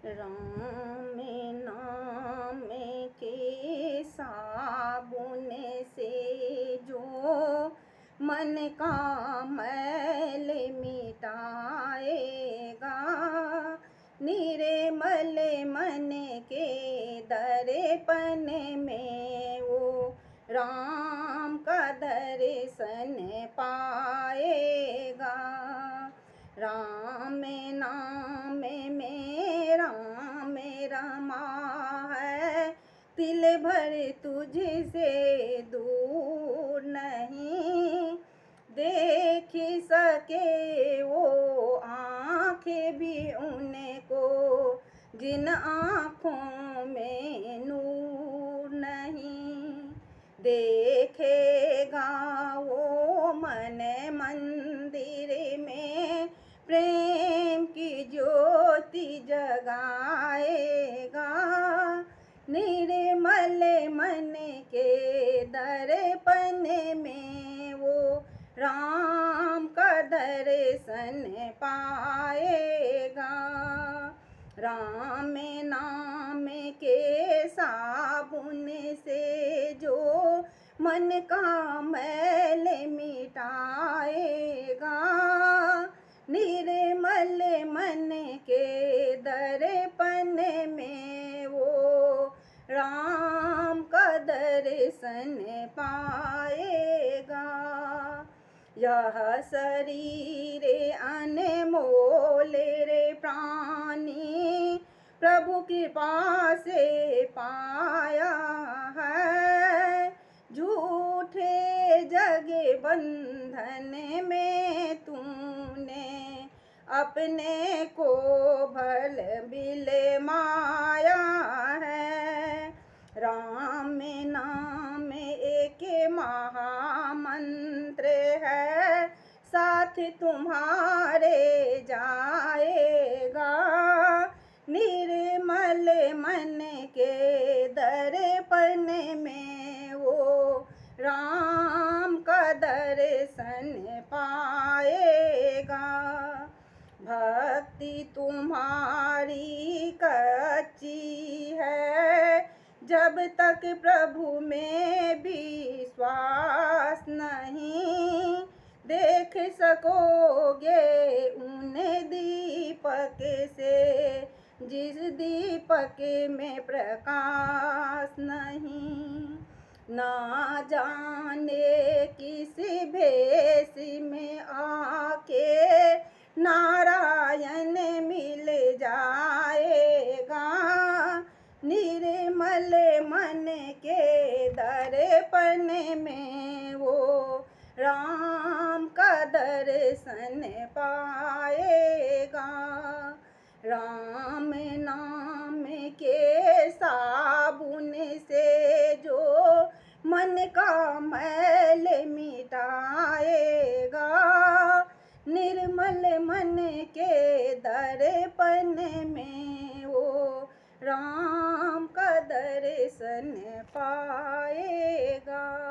राम नाम के साबुन से जो मन का मैल मिटाएगा, निर्मल मन के दर्पण में वो राम का दर्शन पाएगा। राम नाम में राम रमा है, तिल भर तुझसे दूर नहीं। देख सके वो आँखें भी उनको जिन आँखों में नूर नहीं। देखेगा वो मन मंदिर में प्रेम की ज्योति जगाएगा। निर्मल मन के दर्पण में वो राम का दर्शन पाएगा। राम नाम के साबुन से जो मन का मैल मिटाएगा, निर्मल मन के दर्पण में वो राम का दर्शन पाएगा। यह शरीर अनमोल रे प्राणी प्रभु कृपा से पाया है। झूठे जगे बंधन में तूने अपने को भल बिलमाया है। राम नाम एक महामंत्र है, साथ तुम्हारे जाएगा। निर्मल मन के दर्पण में वो राम का दर्शन पाएगा। भक्ति तुम्हारी कच्ची है, जब तक प्रभु में विश्वास नहीं। देख सकोगे उन दीपक से जिस दीपक में प्रकाश नहीं। ना जाने किस भेष में आके नारायण मिल जाएगा। निर्मल मन के दर्पण में वो राम का दर्शन पाएगा। राम नाम के साबुन से जो मन का मैल मिटाएगा, निर्मल मन के दर्पण में वो राम का दर्शन पाएगा।